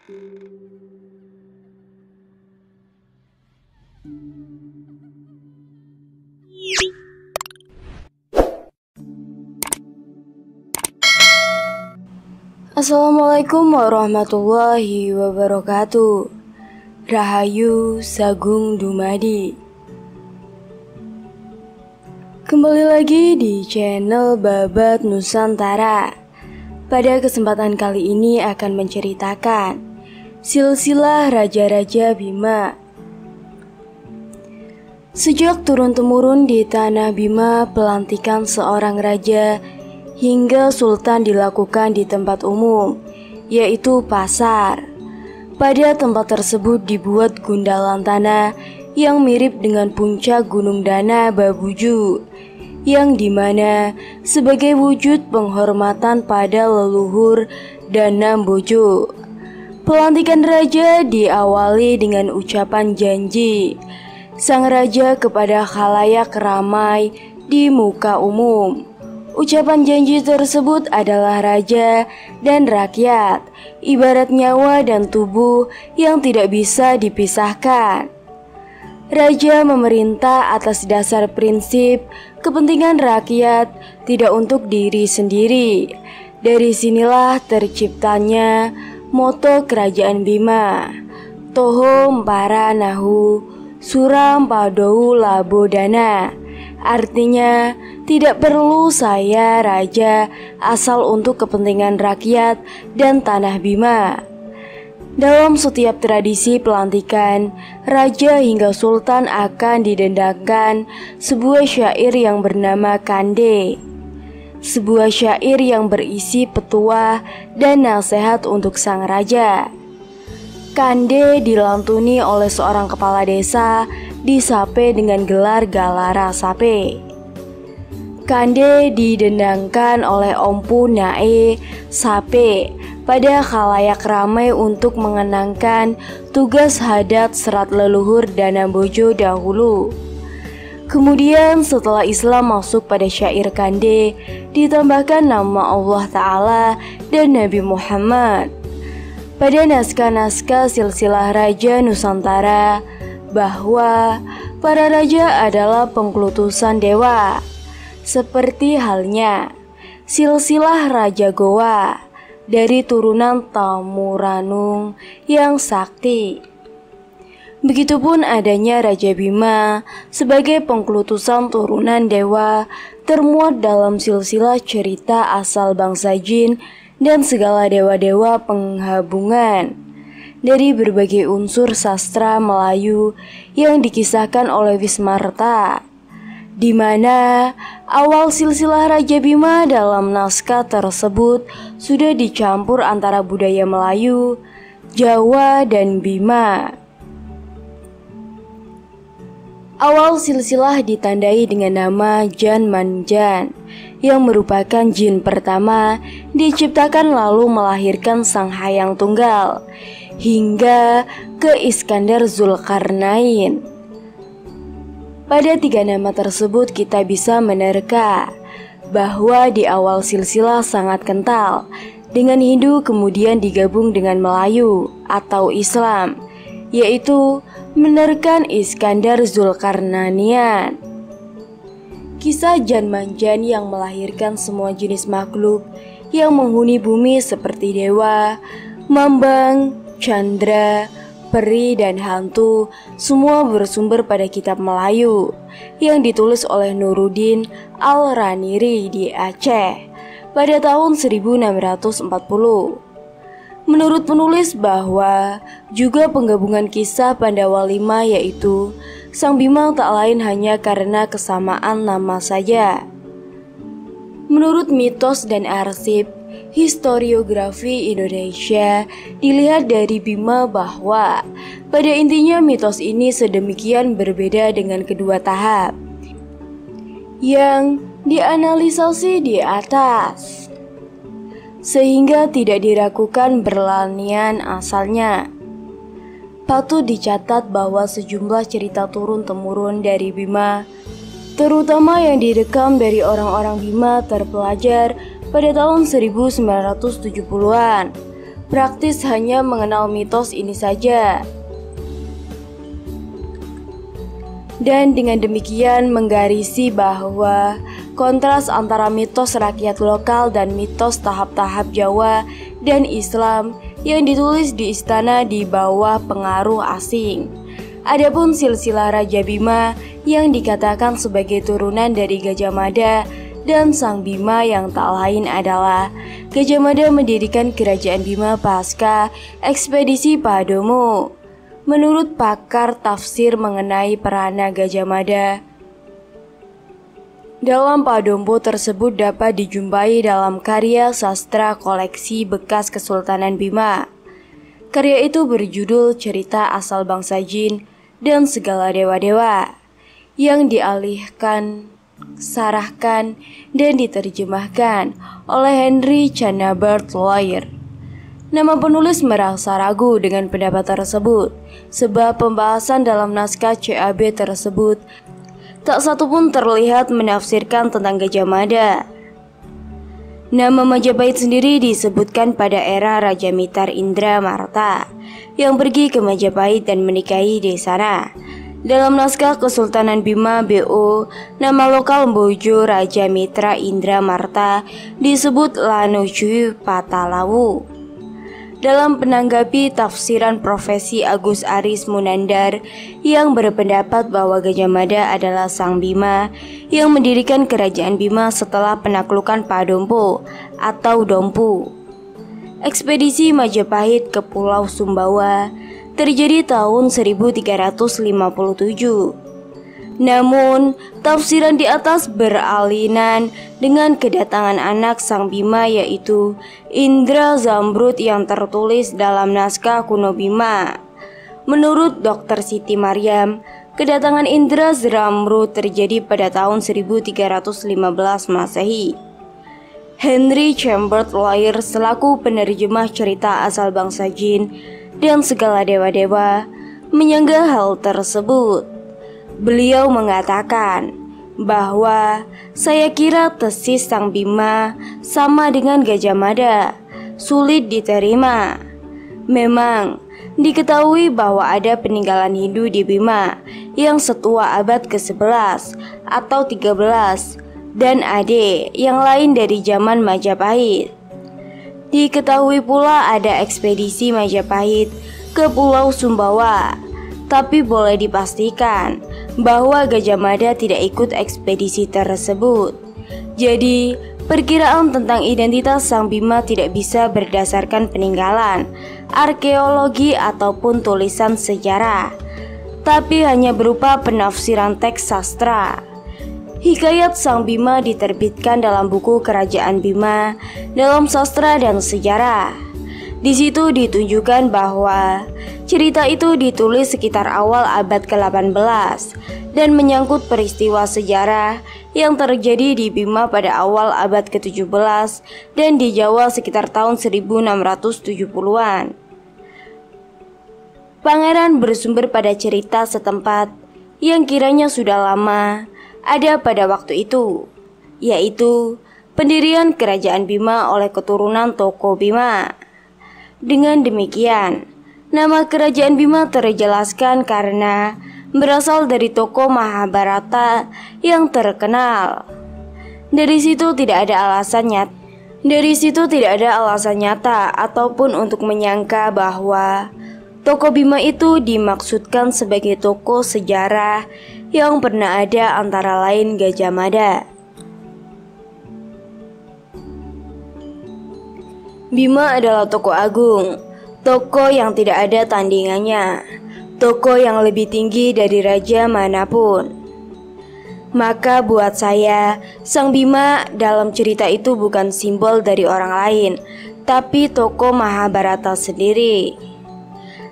Assalamualaikum warahmatullahi wabarakatuh. Rahayu Sagung Dumadi. Kembali lagi di channel Babat Nusantara. Pada kesempatan kali ini akan menceritakan silsilah Raja-Raja Bima. Sejak turun-temurun di tanah Bima, pelantikan seorang raja hingga sultan dilakukan di tempat umum, yaitu pasar. Pada tempat tersebut dibuat gundalan tanah yang mirip dengan puncak Gunung Dana Babuju, yang dimana sebagai wujud penghormatan pada leluhur Dana Bojo. Pelantikan raja diawali dengan ucapan janji sang raja kepada khalayak ramai di muka umum. Ucapan janji tersebut adalah raja dan rakyat, ibarat nyawa dan tubuh yang tidak bisa dipisahkan. Raja memerintah atas dasar prinsip kepentingan rakyat, tidak untuk diri sendiri. Dari sinilah terciptanya moto Kerajaan Bima, Toho Mpara Nahu Suram Padou Labo Dana. Artinya, tidak perlu saya raja asal untuk kepentingan rakyat dan tanah Bima. Dalam setiap tradisi pelantikan, raja hingga sultan akan didendangkan sebuah syair yang bernama Kande. Sebuah syair yang berisi petuah dan nasihat untuk sang raja. Kande dilantuni oleh seorang kepala desa disape dengan gelar Galara Sape. Kande didendangkan oleh Ompu Nae Sape pada khalayak ramai untuk mengenangkan tugas hadat serat leluhur Dana Bojo dahulu. Kemudian setelah Islam masuk pada syair Kande, ditambahkan nama Allah Ta'ala dan Nabi Muhammad. Pada naskah-naskah silsilah Raja Nusantara, bahwa para raja adalah pengkultusan dewa, seperti halnya silsilah Raja Gowa dari turunan Tamuranung yang sakti. Begitupun adanya Raja Bima sebagai pengkultusan turunan dewa termuat dalam silsilah cerita asal bangsa jin dan segala dewa-dewa penggabungan dari berbagai unsur sastra Melayu yang dikisahkan oleh Wismarta, di mana awal silsilah Raja Bima dalam naskah tersebut sudah dicampur antara budaya Melayu, Jawa, dan Bima. Awal silsilah ditandai dengan nama Jan Manjan, yang merupakan jin pertama diciptakan lalu melahirkan sang hayang tunggal, hingga ke Iskandar Zulkarnain. Pada tiga nama tersebut kita bisa menerka bahwa di awal silsilah sangat kental dengan Hindu, kemudian digabung dengan Melayu atau Islam, yaitu menerkan Iskandar Zulkarnainian. Kisah Jan Manjan yang melahirkan semua jenis makhluk yang menghuni bumi seperti dewa, mambang, candra, peri, dan hantu, semua bersumber pada kitab Melayu yang ditulis oleh Nuruddin Al-Raniri di Aceh pada tahun 1640. Menurut penulis bahwa juga penggabungan kisah Pandawa V, yaitu Sang Bima tak lain hanya karena kesamaan nama saja. Menurut mitos dan arsip historiografi Indonesia, dilihat dari Bima bahwa pada intinya mitos ini sedemikian berbeda dengan kedua tahap yang dianalisasi di atas, sehingga tidak diragukan berlanian asalnya. Patut dicatat bahwa sejumlah cerita turun-temurun dari Bima, terutama yang direkam dari orang-orang Bima, terpelajar pada tahun 1970-an praktis hanya mengenal mitos ini saja. Dan dengan demikian menggarisi bahwa kontras antara mitos rakyat lokal dan mitos tahap-tahap Jawa dan Islam yang ditulis di istana di bawah pengaruh asing. Adapun silsilah Raja Bima yang dikatakan sebagai turunan dari Gajah Mada dan Sang Bima yang tak lain adalah Gajah Mada mendirikan kerajaan Bima pasca ekspedisi Padomo. Menurut pakar tafsir mengenai peranan Gajah Mada dalam Padombo tersebut dapat dijumpai dalam karya sastra koleksi bekas Kesultanan Bima. Karya itu berjudul Cerita Asal Bangsa Jin dan Segala Dewa-Dewa yang dialihkan, sarahkan, dan diterjemahkan oleh Henry Chanabert Lawyer. Nama penulis merasa ragu dengan pendapat tersebut, sebab pembahasan dalam naskah CAB tersebut tak satu pun terlihat menafsirkan tentang Gajah Mada. Nama Majapahit sendiri disebutkan pada era Raja Mitar Indra Marta yang pergi ke Majapahit dan menikahi di sana. Dalam naskah Kesultanan Bima BO, nama lokal Bojo Raja Mitra Indra Marta disebut Lanucuy Patalawu. Dalam menanggapi tafsiran profesi Agus Aris Munandar yang berpendapat bahwa Gajah Mada adalah Sang Bima yang mendirikan kerajaan Bima setelah penaklukan Padompo atau Dompu. Ekspedisi Majapahit ke Pulau Sumbawa terjadi tahun 1357. Namun, tafsiran di atas beralinan dengan kedatangan anak Sang Bima yaitu Indra Zamrud yang tertulis dalam naskah kuno Bima. Menurut Dr. Siti Maryam, kedatangan Indra Zamrud terjadi pada tahun 1315 Masehi. Henry Chambers Lawyer selaku penerjemah cerita asal bangsa Jin dan segala dewa-dewa menyanggah hal tersebut. Beliau mengatakan bahwa saya kira tesis Sang Bima sama dengan Gajah Mada, sulit diterima. Memang diketahui bahwa ada peninggalan Hindu di Bima yang setua abad ke-11 atau 13 dan Ade yang lain dari zaman Majapahit. Diketahui pula ada ekspedisi Majapahit ke Pulau Sumbawa, tapi boleh dipastikan bahwa Gajah Mada tidak ikut ekspedisi tersebut. Jadi, perkiraan tentang identitas Sang Bima tidak bisa berdasarkan peninggalan, arkeologi ataupun tulisan sejarah, tapi hanya berupa penafsiran teks sastra. Hikayat Sang Bima diterbitkan dalam buku Kerajaan Bima dalam sastra dan sejarah. Di situ ditunjukkan bahwa cerita itu ditulis sekitar awal abad ke-18 dan menyangkut peristiwa sejarah yang terjadi di Bima pada awal abad ke-17 dan di Jawa sekitar tahun 1670-an. Pangeran bersumber pada cerita setempat yang kiranya sudah lama ada pada waktu itu, yaitu pendirian Kerajaan Bima oleh keturunan Toko Bima. Dengan demikian, nama Kerajaan Bima terjelaskan karena berasal dari tokoh Mahabharata yang terkenal. Dari situ tidak ada alasan nyata ataupun untuk menyangka bahwa tokoh Bima itu dimaksudkan sebagai tokoh sejarah yang pernah ada antara lain Gajah Mada. Bima adalah tokoh agung, tokoh yang tidak ada tandingannya, tokoh yang lebih tinggi dari raja manapun. Maka buat saya, Sang Bima dalam cerita itu bukan simbol dari orang lain, tapi tokoh Mahabharata sendiri.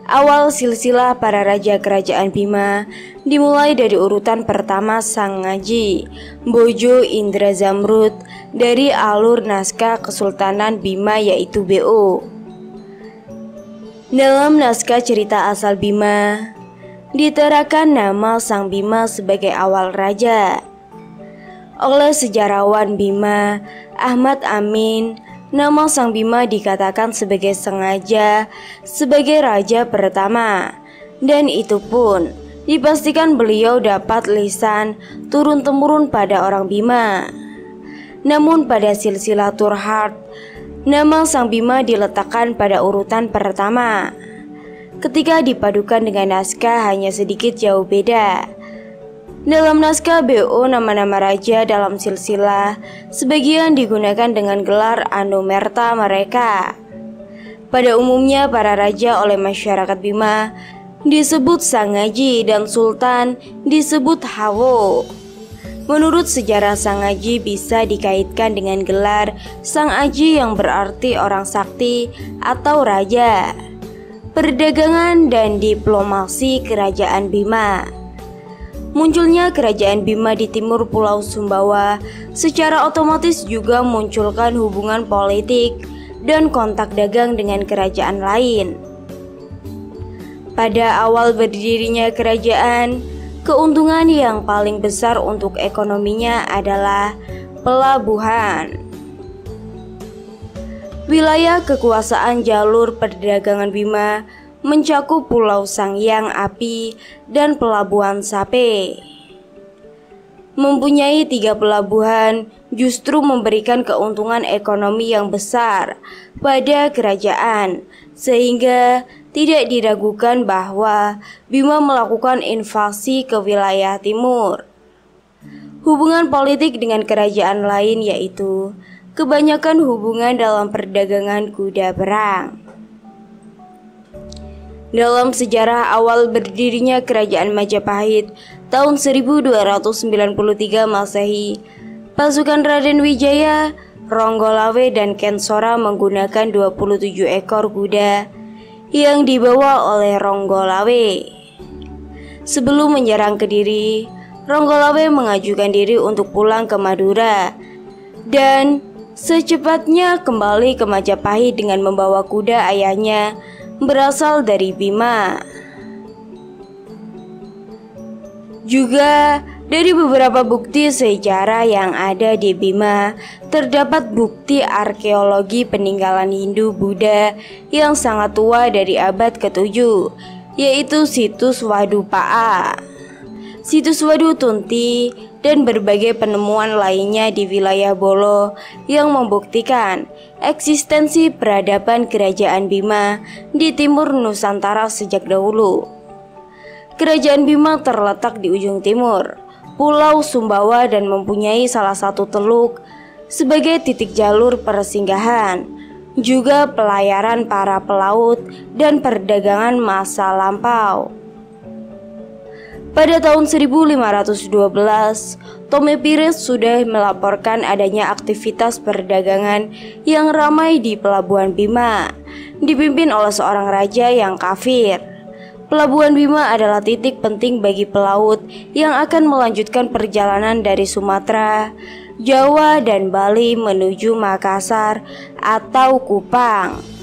Awal silsilah para raja kerajaan Bima dimulai dari urutan pertama Sang Ngaji, Bojo Indra Zamrud dari alur naskah Kesultanan Bima yaitu BO. Dalam naskah cerita asal Bima diterakan nama Sang Bima sebagai awal raja. Oleh sejarawan Bima Ahmad Amin, nama Sang Bima dikatakan sebagai sengaja sebagai raja pertama, dan itu pun dipastikan beliau dapat lisan turun-temurun pada orang Bima. Namun pada silsilah Turhart, nama Sang Bima diletakkan pada urutan pertama. Ketika dipadukan dengan naskah hanya sedikit jauh beda. Dalam naskah BO nama-nama raja dalam silsilah sebagian digunakan dengan gelar anumerta mereka. Pada umumnya para raja oleh masyarakat Bima disebut Sangaji dan sultan disebut Hawo. Menurut sejarah Sangaji bisa dikaitkan dengan gelar Sang Aji yang berarti orang sakti atau raja, perdagangan dan diplomasi kerajaan Bima. Munculnya kerajaan Bima di timur Pulau Sumbawa secara otomatis juga munculkan hubungan politik dan kontak dagang dengan kerajaan lain. Pada awal berdirinya kerajaan, keuntungan yang paling besar untuk ekonominya adalah pelabuhan. Wilayah kekuasaan jalur perdagangan Bima mencakup Pulau Sangyang Api dan Pelabuhan Sape. Mempunyai 3 pelabuhan justru memberikan keuntungan ekonomi yang besar pada kerajaan, sehingga tidak diragukan bahwa Bima melakukan invasi ke wilayah timur. Hubungan politik dengan kerajaan lain yaitu kebanyakan hubungan dalam perdagangan kuda perang. Dalam sejarah awal berdirinya kerajaan Majapahit tahun 1293 Masehi, pasukan Raden Wijaya, Ronggolawe dan Kensora menggunakan 27 ekor kuda yang dibawa oleh Ronggolawe. Sebelum menyerang Kediri, Ronggolawe mengajukan diri untuk pulang ke Madura dan secepatnya kembali ke Majapahit dengan membawa kuda ayahnya berasal dari Bima. Juga dari beberapa bukti sejarah yang ada di Bima, terdapat bukti arkeologi peninggalan Hindu-Buddha yang sangat tua dari abad ke-7, yaitu situs Wadu Pa'a, situs Wadu Tunti, dan berbagai penemuan lainnya di wilayah Bolo yang membuktikan eksistensi peradaban kerajaan Bima di timur Nusantara sejak dahulu. Kerajaan Bima terletak di ujung timur Pulau Sumbawa dan mempunyai salah satu teluk sebagai titik jalur persinggahan, juga pelayaran para pelaut dan perdagangan masa lampau. Pada tahun 1512, Tome Pires sudah melaporkan adanya aktivitas perdagangan yang ramai di Pelabuhan Bima, dipimpin oleh seorang raja yang kafir. Pelabuhan Bima adalah titik penting bagi pelaut yang akan melanjutkan perjalanan dari Sumatera, Jawa, dan Bali menuju Makassar atau Kupang.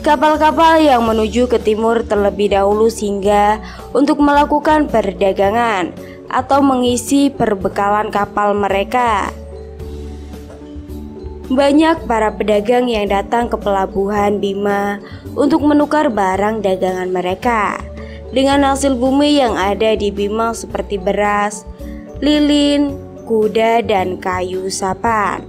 Kapal-kapal yang menuju ke timur terlebih dahulu singgah untuk melakukan perdagangan atau mengisi perbekalan kapal mereka. Banyak para pedagang yang datang ke Pelabuhan Bima untuk menukar barang dagangan mereka dengan hasil bumi yang ada di Bima seperti beras, lilin, kuda, dan kayu sapan.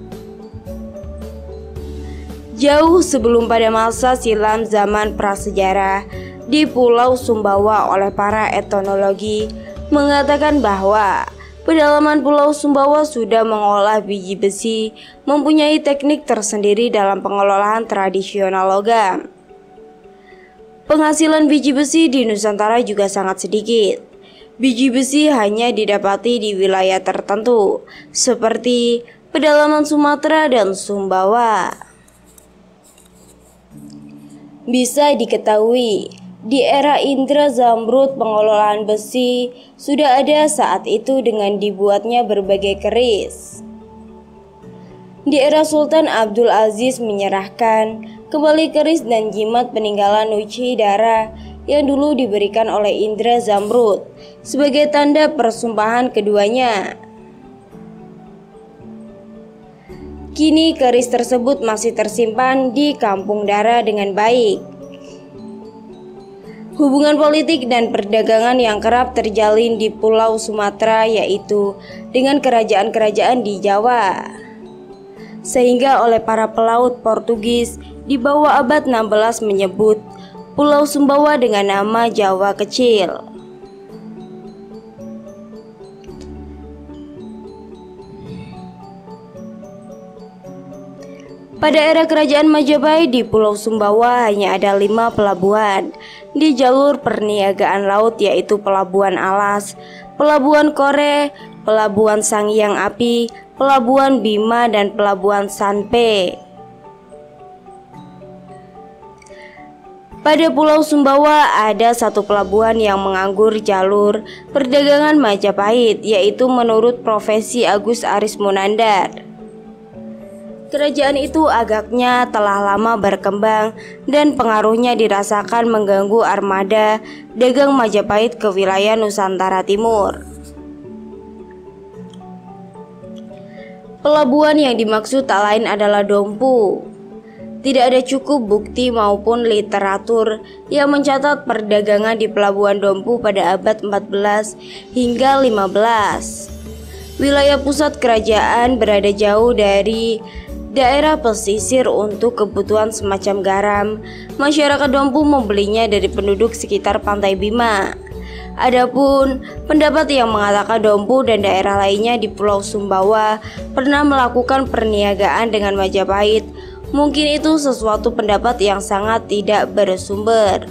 Jauh sebelum pada masa silam zaman prasejarah, di Pulau Sumbawa oleh para etnologi mengatakan bahwa pedalaman Pulau Sumbawa sudah mengolah biji besi, mempunyai teknik tersendiri dalam pengelolaan tradisional logam. Penghasilan biji besi di Nusantara juga sangat sedikit. Biji besi hanya didapati di wilayah tertentu, seperti pedalaman Sumatera dan Sumbawa. Bisa diketahui, di era Indra Zamrud pengelolaan besi sudah ada saat itu dengan dibuatnya berbagai keris. Di era Sultan Abdul Aziz menyerahkan kembali keris dan jimat peninggalan Nuchi Dara yang dulu diberikan oleh Indra Zamrud sebagai tanda persumpahan keduanya. Kini keris tersebut masih tersimpan di Kampung Dara dengan baik. Hubungan politik dan perdagangan yang kerap terjalin di Pulau Sumatera yaitu dengan kerajaan-kerajaan di Jawa. Sehingga oleh para pelaut Portugis di bawah abad 16 menyebut Pulau Sumbawa dengan nama Jawa Kecil. Pada era kerajaan Majapahit di Pulau Sumbawa hanya ada 5 pelabuhan di jalur perniagaan laut, yaitu Pelabuhan Alas, Pelabuhan Kore, Pelabuhan Sangiang Api, Pelabuhan Bima, dan Pelabuhan Sanpe. Pada Pulau Sumbawa ada satu pelabuhan yang menganggur jalur perdagangan Majapahit, yaitu menurut Profesi Agus Aris Monandar. Kerajaan itu agaknya telah lama berkembang dan pengaruhnya dirasakan mengganggu armada dagang Majapahit ke wilayah Nusantara Timur. Pelabuhan yang dimaksud tak lain adalah Dompu. Tidak ada cukup bukti maupun literatur yang mencatat perdagangan di Pelabuhan Dompu pada abad 14 hingga 15. Wilayah pusat kerajaan berada jauh dari daerah pesisir untuk kebutuhan semacam garam. Masyarakat Dompu membelinya dari penduduk sekitar Pantai Bima. Adapun pendapat yang mengatakan Dompu dan daerah lainnya di Pulau Sumbawa pernah melakukan perniagaan dengan Majapahit, mungkin itu sesuatu pendapat yang sangat tidak bersumber.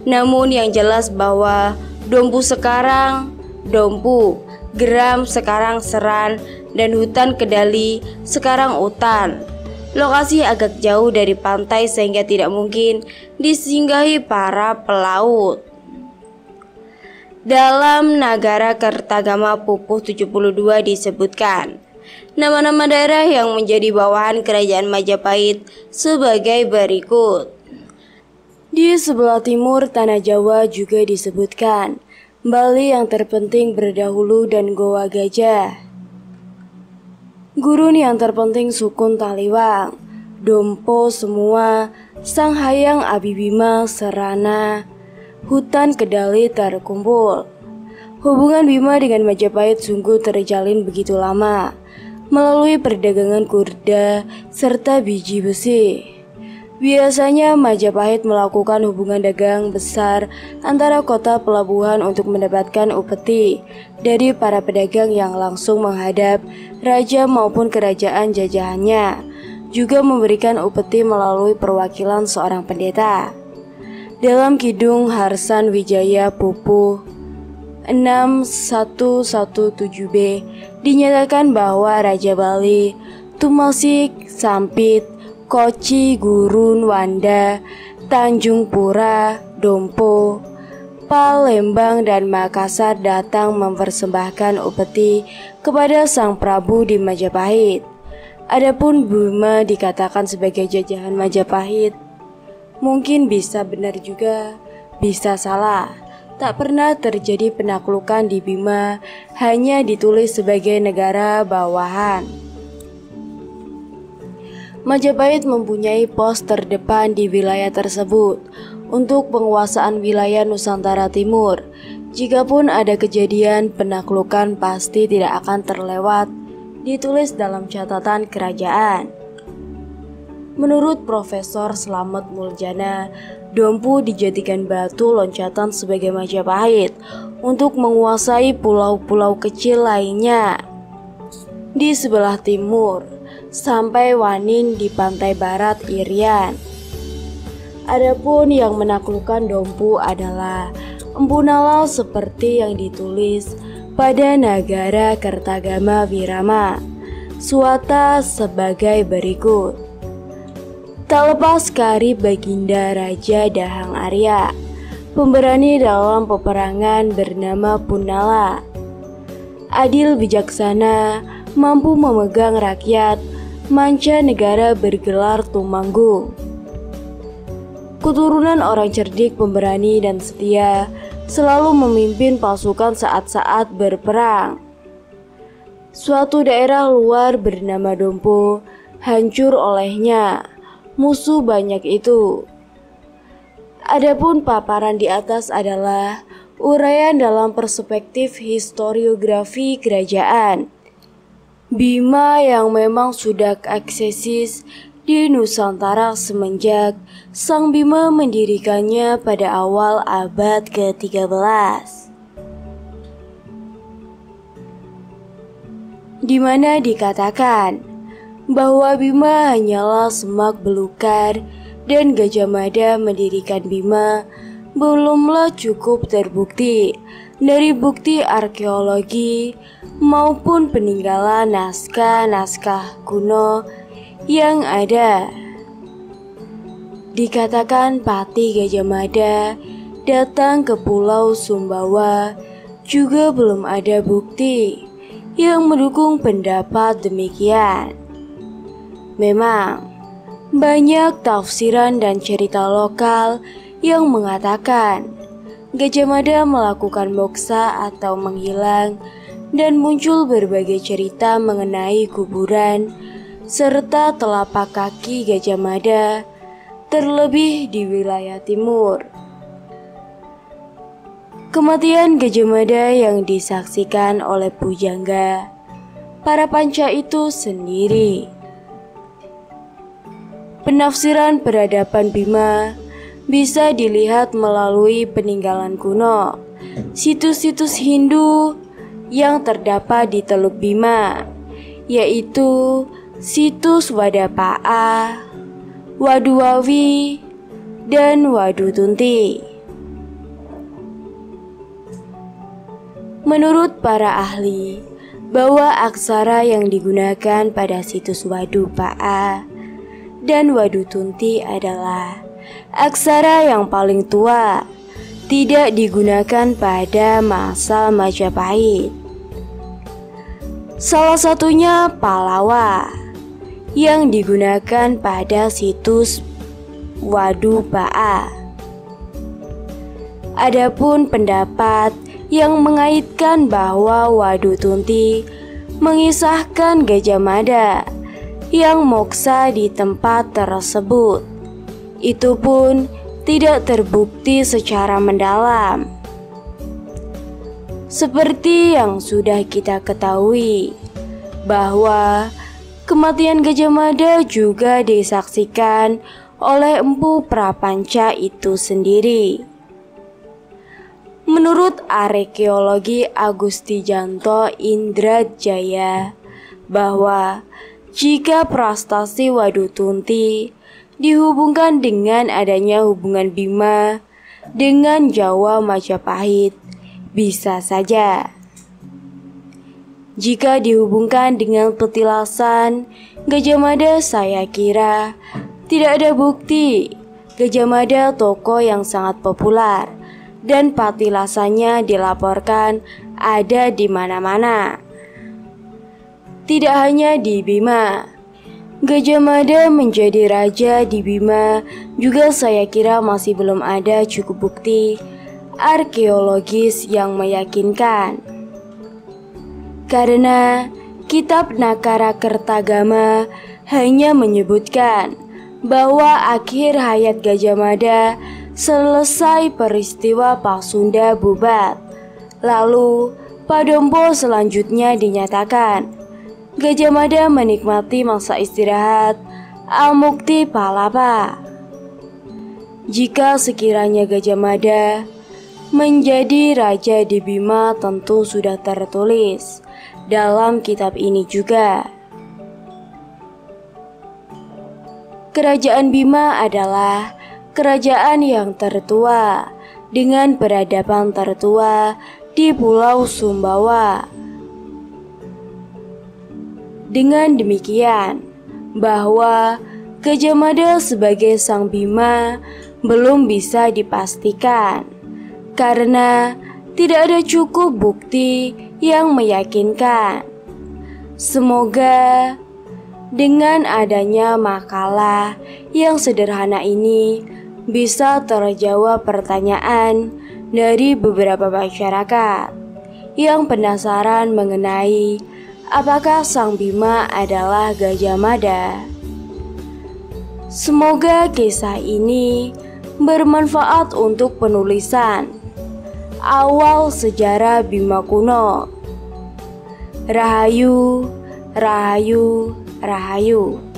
Namun yang jelas bahwa Dompu sekarang Dompu, geram sekarang Seran, dan hutan Kedali sekarang Utan. Lokasi agak jauh dari pantai sehingga tidak mungkin disinggahi para pelaut. Dalam Nagara Kertagama Pupuh 72 disebutkan nama-nama daerah yang menjadi bawahan kerajaan Majapahit sebagai berikut. Di sebelah timur Tanah Jawa juga disebutkan Bali yang terpenting berdahulu dan Goa Gajah. Gurun yang terpenting Sukun Taliwang, Dompo semua, Sanghayang Abibima Serana, hutan Kedali terkumpul. Hubungan Bima dengan Majapahit sungguh terjalin begitu lama, melalui perdagangan kurda serta biji besi. Biasanya Majapahit melakukan hubungan dagang besar antara kota pelabuhan untuk mendapatkan upeti dari para pedagang yang langsung menghadap raja maupun kerajaan jajahannya, juga memberikan upeti melalui perwakilan seorang pendeta. Dalam Kidung Harsan Wijaya Pupuh 6117b dinyatakan bahwa Raja Bali, Tumasik, Sampit, Koci, Gurun, Wanda, Tanjung Pura, Dompo, Palembang, dan Makassar datang mempersembahkan upeti kepada Sang Prabu di Majapahit. Adapun Bima dikatakan sebagai jajahan Majapahit, mungkin bisa benar juga, bisa salah. Tak pernah terjadi penaklukan di Bima, hanya ditulis sebagai negara bawahan. Majapahit mempunyai pos terdepan di wilayah tersebut untuk penguasaan wilayah Nusantara Timur. Jikapun ada kejadian penaklukan pasti tidak akan terlewat ditulis dalam catatan kerajaan. Menurut Profesor Slamet Muljana, Dompu dijadikan batu loncatan sebagai Majapahit untuk menguasai pulau-pulau kecil lainnya di sebelah timur sampai Wanin di pantai barat Irian. Adapun yang menaklukkan Dompu adalah Empu Nala seperti yang ditulis pada Nagara Kertagama Wirama Suwata sebagai berikut. Tak lepas Kari Baginda Raja Dahang Arya, pemberani dalam peperangan bernama Punala, adil bijaksana, mampu memegang rakyat, manca negara bergelar Tumanggung. Keturunan orang cerdik, pemberani, dan setia, selalu memimpin pasukan saat-saat berperang. Suatu daerah luar bernama Dompo hancur olehnya musuh banyak itu. Adapun paparan di atas adalah uraian dalam perspektif historiografi kerajaan Bima yang memang sudah eksis di Nusantara semenjak Sang Bima mendirikannya pada awal abad ke-13. Di mana dikatakan bahwa Bima hanyalah semak belukar dan Gajah Mada mendirikan Bima belumlah cukup terbukti dari bukti arkeologi maupun peninggalan naskah-naskah kuno yang ada. Dikatakan Patih Gajah Mada datang ke Pulau Sumbawa juga belum ada bukti yang mendukung pendapat demikian. Memang banyak tafsiran dan cerita lokal yang mengatakan Gajah Mada melakukan moksa atau menghilang dan muncul berbagai cerita mengenai kuburan serta telapak kaki Gajah Mada terlebih di wilayah timur. Kematian Gajah Mada yang disaksikan oleh pujangga para panca itu sendiri. Penafsiran peradaban Bima bisa dilihat melalui peninggalan kuno, situs-situs Hindu yang terdapat di Teluk Bima, yaitu situs Wadapaa, Waduwawi, dan Wadutunti. Menurut para ahli, bahwa aksara yang digunakan pada situs Wadupaa dan Wadutunti adalah aksara yang paling tua, tidak digunakan pada masa Majapahit. Salah satunya Palawa yang digunakan pada situs Wadupaa. Adapun pendapat yang mengaitkan bahwa Wadutunti mengisahkan Gajah Mada yang moksa di tempat tersebut, itu pun tidak terbukti secara mendalam. Seperti yang sudah kita ketahui bahwa kematian Gajah Mada juga disaksikan oleh Empu Prapanca itu sendiri. Menurut arkeologi Agustijanto Indrajaya, bahwa jika prestasi Wadutunti dihubungkan dengan adanya hubungan Bima dengan Jawa Majapahit, bisa saja. Jika dihubungkan dengan petilasan Gajah Mada, saya kira tidak ada bukti. Gajah Mada tokoh yang sangat populer dan patilasannya dilaporkan ada di mana-mana. Tidak hanya di Bima, Gajah Mada menjadi raja di Bima juga saya kira masih belum ada cukup bukti arkeologis yang meyakinkan. Karena kitab Nakara Kertagama hanya menyebutkan bahwa akhir hayat Gajah Mada selesai peristiwa Pasunda Bubat. Lalu Padompo selanjutnya dinyatakan Gajah Mada menikmati masa istirahat Amukti Palapa. Jika sekiranya Gajah Mada menjadi raja di Bima, tentu sudah tertulis dalam kitab ini juga. Kerajaan Bima adalah kerajaan yang tertua dengan peradaban tertua di Pulau Sumbawa. Dengan demikian, bahwa Gajah Mada sebagai Sang Bima belum bisa dipastikan karena tidak ada cukup bukti yang meyakinkan. Semoga dengan adanya makalah yang sederhana ini bisa terjawab pertanyaan dari beberapa masyarakat yang penasaran mengenai Apakah Sang Bima adalah Gajah Mada? Semoga kisah ini bermanfaat untuk penulisan awal sejarah Bima kuno. Rahayu, rahayu, rahayu.